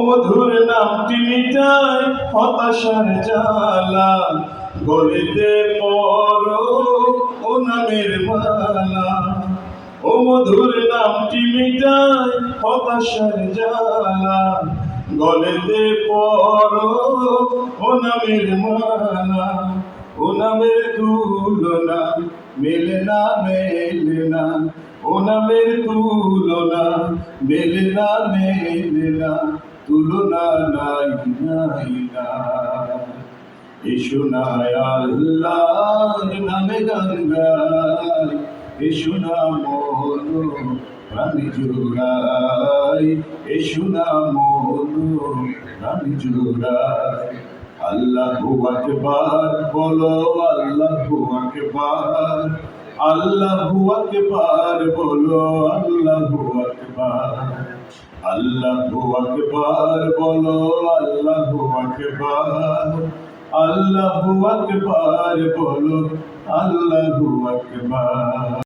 মধুর নামটি মিটায় হতাশার জ্বালা, গলিতে পড়ো ও নামের মালা। ও মধুর নামটি মিটায় হতাশার জ্বালা, গলিতে পড়ো ও নামের মালা। ও নামের তুলনা মেলে না, মেলে না। ও নামের তুলনা মেলে না, মেলে না। তুলনা নাই, নাই না। এসো না আল্লাহর নামে গান গাই, এসো না মন প্রাণ জোড়াই, এসো না মন প্রাণ জোড়াই। আল্লাহু আকবার বলো, আল্লাহু আকবার, আল্লাহু আকবার বলো, আল্লাহু আকবার, আল্লাহু আকবার বলো, আল্লাহু আকবার, আল্লাহু আকবার বলো, আল্লাহু আকবার।